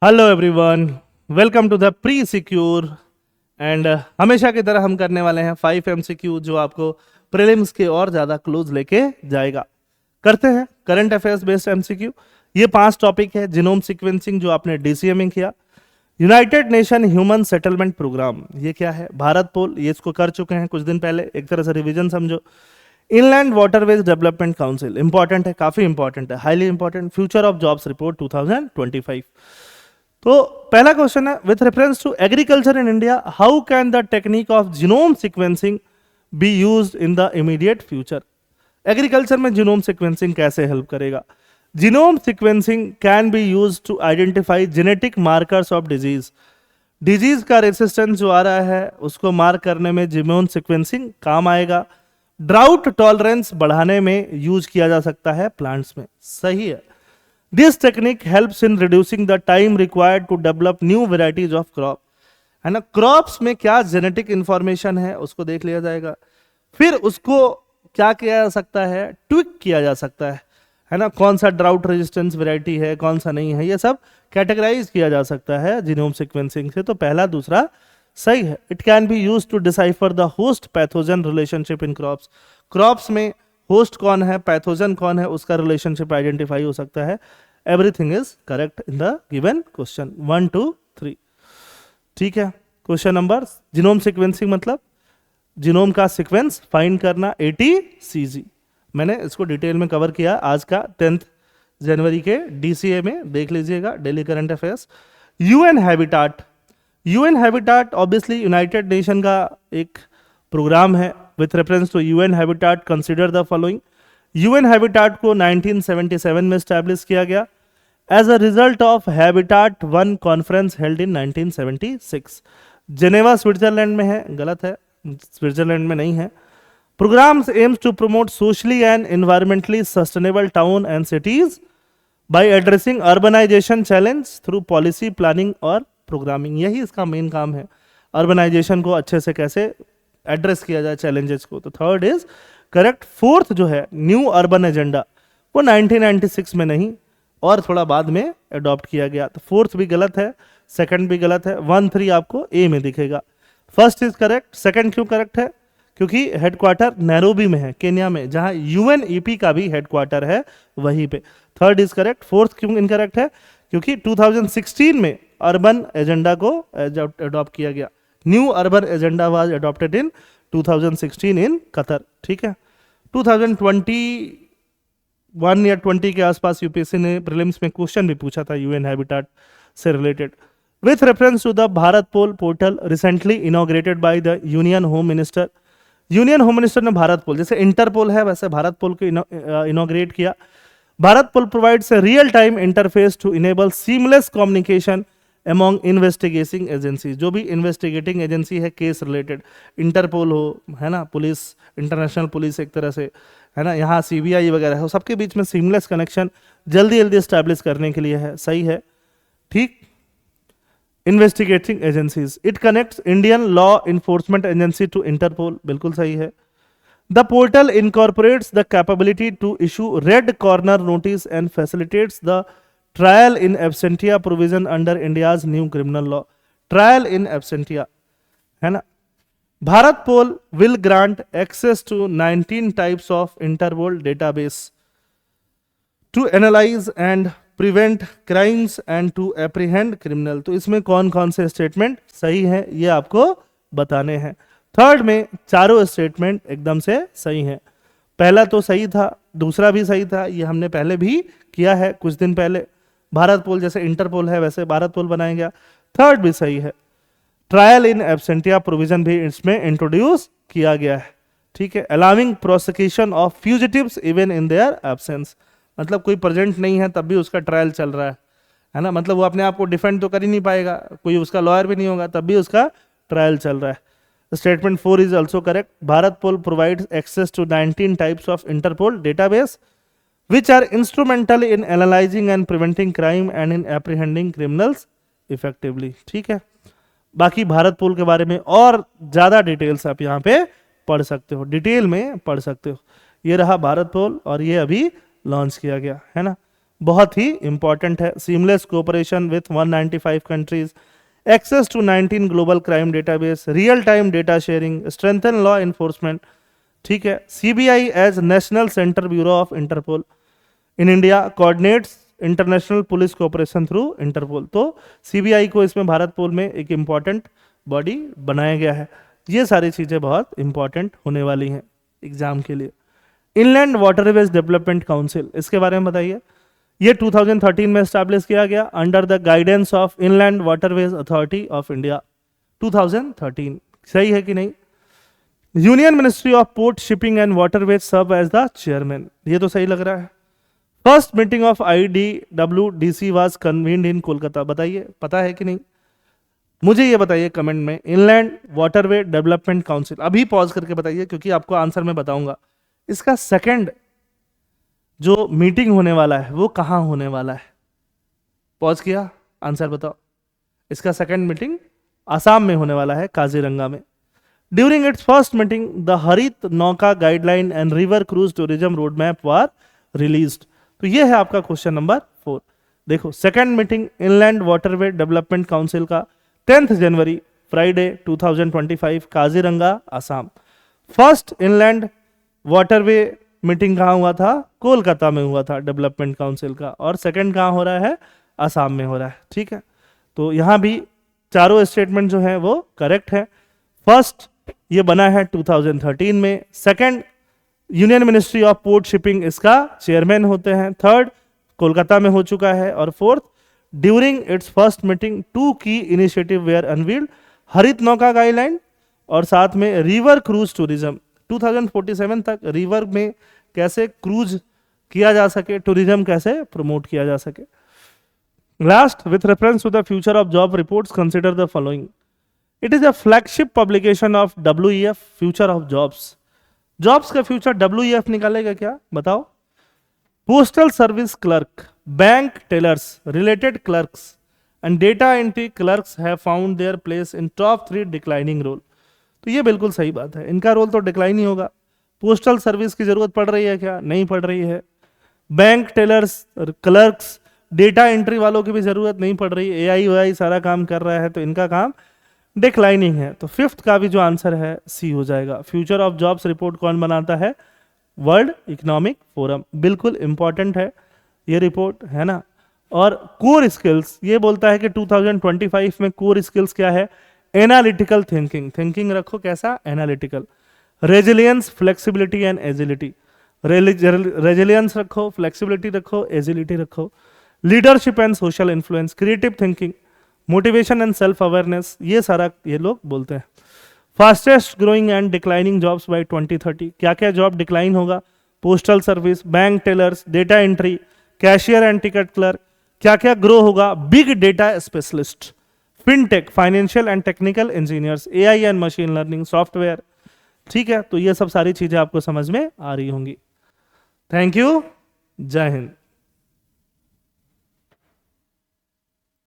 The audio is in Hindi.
Hello everyone, welcome to the pre secure एंड हमेशा की तरह हम करने वाले हैं 5 MCQ जो आपको प्रीलिम्स के और ज़्यादा क्लोज लेके जाएगा। करते हैं करंट अफेयर्स बेस्ड MCQ। ये 5 टॉपिक है। जीनोम सीक्वेंसिंग जो आपने DCA में किया, United Nation human settlement programme ये क्या है, भारत पोल ये इसको कर चुके हैं कुछ दिन पहले, एक तरह से रिवीजन समझो। Inland waterways development council important है, काफी इंपॉर्टेंट है, highly important. Future of jobs report 2025। तो पहला क्वेश्चन है, with reference to agriculture in India how can the technique of genome sequencing be used in the immediate future. Agriculture में जीनोम सीक्वेंसिंग कैसे हेल्प करेगा। Genome sequencing can be used to identify genetic markers of disease. Disease का रेसिस्टेंस जो आ रहा है उसको मार्क करने में जीनोम सीक्वेंसिंग काम आएगा। ड्राउट टॉलरेंस बढ़ाने में यूज किया जा सकता है प्लांट्स में, सही है। This technique helps in reducing the time required to develop new varieties of crop, है ना। क्रॉप्स में क्या जेनेटिक इंफॉर्मेशन है उसको देख लिया जाएगा, फिर उसको क्या किया जा सकता है, ट्विक किया जा सकता है ना। कौन सा ड्राउट रेजिस्टेंस वेराइटी है, कौन सा नहीं है, ये सब कैटेगराइज किया जा सकता है जीनोम सीक्वेंसिंग से। तो पहला दूसरा सही है। It can be use to decipher the host pathogen relationship in crops. Crops में होस्ट कौन है, पैथोजन कौन है, उसका रिलेशनशिप आइडेंटिफाई हो सकता है। Everything is correct in the given question 1 2 3। ठीक है। क्वेश्चन नंबर, जीनोम सीक्वेंसिंग मतलब जीनोम का सीक्वेंस फाइंड करना, ATCG। मैंने इसको डिटेल में कवर किया आज का 10 जनवरी के DCA में, देख लीजिएगा, daily current affairs. UN Habitat, UN Habitat obviously United Nation का एक प्रोग्राम है। With reference to UN Habitat consider the following. UN Habitat को 1977 में स्टैब्लिश किया गया as a result of Habitat 1 conference held in 1976। Geneva Switzerland में है, गलत है, स्विट्जरलैंड में नहीं है। Programmes aims to promote socially and environmentally sustainable town and cities by addressing urbanisation challenge through policy planning और प्रोग्रामिंग। यही इसका मेन काम है, अर्बनाइजेशन को अच्छे से कैसे एड्रेस किया जाए चैलेंजेस को। तो थर्ड इज करेक्ट। फोर्थ जो है न्यू अर्बन एजेंडा, वो 1996 में नहीं और थोड़ा बाद में अडॉप्ट किया गया। तो फोर्थ भी गलत है, सेकंड भी गलत है। 1 3 आपको ए में दिखेगा। First is correct. सेकंड क्यों करेक्ट है, क्योंकि हेडक्वार्टर नैरोबी में है, केन्या में, जहां UNEP का भी हेडक्वार्टर है वहीं पे। Third is correct. फोर्थ क्यों इनकरेक्ट है, क्योंकि 2016 में अर्बन एजेंडा को अडॉप्ट किया गया। New urban agenda was adopted in 2016 in Qatar. ठीक है। 2021 या 20 के आसपास यूपीएससी ने प्रीलिम्स में क्वेश्चन भी पूछा था यूएन हैबिटाट से related. With reference to the Bharat poll portal recently inaugurated by the union home minister. Union home minister ने भारत पोल, जैसे इंटरपोल है वैसे भारत पोल को इनॉग्रेट किया। Bharatpol provides a real time interface to enable seamless communication among investigating agency. जो भी इन्वेस्टिगेटिंग एजेंसी है केस रिलेटेड, इंटरपोल हो, है ना, पुलिस, इंटरनेशनल पुलिस एक तरह से, है ना, यहाँ CBI वगैरह हो, सबके बीच में सीमलेस कनेक्शन जल्दी जल्दी स्टैब्लिश करने के लिए है, सही है। ठीक। Investigating agencies, it connects Indian law enforcement agency to Interpol, बिल्कुल सही है। The portal incorporates the capability to issue red corner notice and facilitates the trial in absentia provision under India's new criminal law. Trial in absentia, है ना। भारत पोल will grant access to 19 types of Interpol database to analyze and prevent crimes and to apprehend criminal। तो इसमें कौन कौन से स्टेटमेंट सही है ये आपको बताने हैं। थर्ड में चारों स्टेटमेंट एकदम से सही हैं। पहला तो सही था, दूसरा भी सही था, ये हमने पहले भी किया है कुछ दिन पहले। भारत पोल जैसे इंटरपोल है वैसे भारत पोल बनाया गया। थर्ड भी सही है। ट्रायल इन एब्सेंटिया प्रोविजन भी इसमें इंट्रोड्यूस किया गया है। ठीक है। Allowing prosecution of fugitives even in their absence, मतलब कोई प्रेजेंट नहीं है तब भी उसका ट्रायल चल रहा है ना। मतलब वो अपने आप को डिफेंड तो कर ही नहीं पाएगा, कोई उसका लॉयर भी नहीं होगा, तब भी उसका ट्रायल चल रहा है। Statement 4 is also correct. Bharat Pol provides access to 19 types of Interpol database which are instrumental in analyzing and preventing crime and in apprehending criminals effectively. ठीक है। बाकी भारत पोल के बारे में और ज़्यादा डिटेल्स आप यहाँ पे पढ़ सकते हो, डिटेल में पढ़ सकते हो। ये रहा भारत पोल और ये अभी लॉन्च किया गया, है ना। बहुत ही इंपॉर्टेंट है। Seamless cooperation with 195 countries, access to 19 global crime database, real time data sharing, strengthen law enforcement, ठीक है। CBI as national centre bureau of Interpol in India coordinates international police cooperation through Interpol. तो सीबीआई को इसमें भारत पोल में एक इंपॉर्टेंट बॉडी बनाया गया है। ये सारी चीजें बहुत इंपॉर्टेंट होने वाली हैं एग्जाम के लिए। इनलैंड वाटरवेज डेवलपमेंट काउंसिल, इसके बारे में बताइए। ये 2013 में स्टैब्लिश किया गया under the guidance of Inland Waterways Authority of India. 2013 सही है कि नहीं। Union Ministry of Port Shipping and Waterways serve as the chairman, ये तो सही लग रहा है। First meeting of IDWDC was convened in Kolkata, बताइए पता है कि नहीं, मुझे ये बताइए कमेंट में। इनलैंड वाटरवे डेवलपमेंट काउंसिल, अभी पॉज करके बताइए क्योंकि आपको आंसर मैं बताऊंगा। इसका सेकंड जो मीटिंग होने वाला है वो कहाँ होने वाला है? पॉज किया, आंसर बताओ। इसका सेकंड मीटिंग आसाम में होने वाला है, काजीरंगा में। During its first meeting the Harit Nauka guideline and river cruise tourism road map were released. तो ये है आपका क्वेश्चन नंबर 4। देखो second meeting Inland Waterway Development Council का 10 जनवरी Friday 2025 Kaziranga Assam. First Inland Waterway meeting कहाँ हुआ था? कोलकाता में हुआ था डेवलपमेंट काउंसिल का। और सेकंड कहाँ हो रहा है? आसाम में हो रहा है, ठीक है। तो यहाँ भी चारों स्टेटमेंट जो है वो करेक्ट है। फर्स्ट ये बना है 2013 में, second union Ministry of Port shipping इसका चेयरमैन होते हैं, थर्ड कोलकाता में हो चुका है, और fourth during its first meeting 2 की इनिशिएटिव वेयर अनवील्ड हरित नौका गाइडलाइन और साथ में रिवर क्रूज टूरिज्म। 2047 तक रिवर में कैसे क्रूज किया जा सके, टूरिज्म कैसे प्रमोट किया जा सके। Last, with reference to the future of job reports consider the following. It is a flagship publication of WEF future of jobs. Jobs का फ्यूचर WEF निकालेगा क्या, बताओ। Postal service clerk, bank tellers, related clerks and data entry clerks have found their place in top 3 declining role. तो ये बिल्कुल सही बात है, इनका रोल तो डिक्लाइन ही होगा। पोस्टल सर्विस की जरूरत पड़ रही है क्या? नहीं पड़ रही है। Bank tellers, clerks, data entry वालों की भी जरूरत नहीं पड़ रही, AI सारा काम कर रहा है, तो इनका काम डिक्लाइनिंग है। तो फिफ्थ का भी जो आंसर है C हो जाएगा। फ्यूचर ऑफ जॉब्स रिपोर्ट कौन बनाता है? World economic forum. बिल्कुल इंपॉर्टेंट है ये रिपोर्ट, है ना। और कोर स्किल्स ये बोलता है कि 2025 में कोर स्किल्स क्या है? एनालिटिकल थिंकिंग, थिंकिंग रखो कैसा? Analytical. Resilience, flexibility and agility, resilience रखो, फ्लेक्सिबिलिटी रखो, एजिलिटी रखो। Leadership and social influence, creative thinking, motivation and self awareness, ये सारा ये लोग बोलते हैं। Fastest growing and declining jobs by 2030, क्या क्या जॉब डिक्लाइन होगा? Postal service, bank tellers, data entry, cashier and ticket clerk. क्या क्या ग्रो होगा? Big data specialist, fintech, financial and technical engineers, AI and machine learning, software, ठीक है। तो ये सब सारी चीजें आपको समझ में आ रही होंगी। थैंक यू, जय हिंद।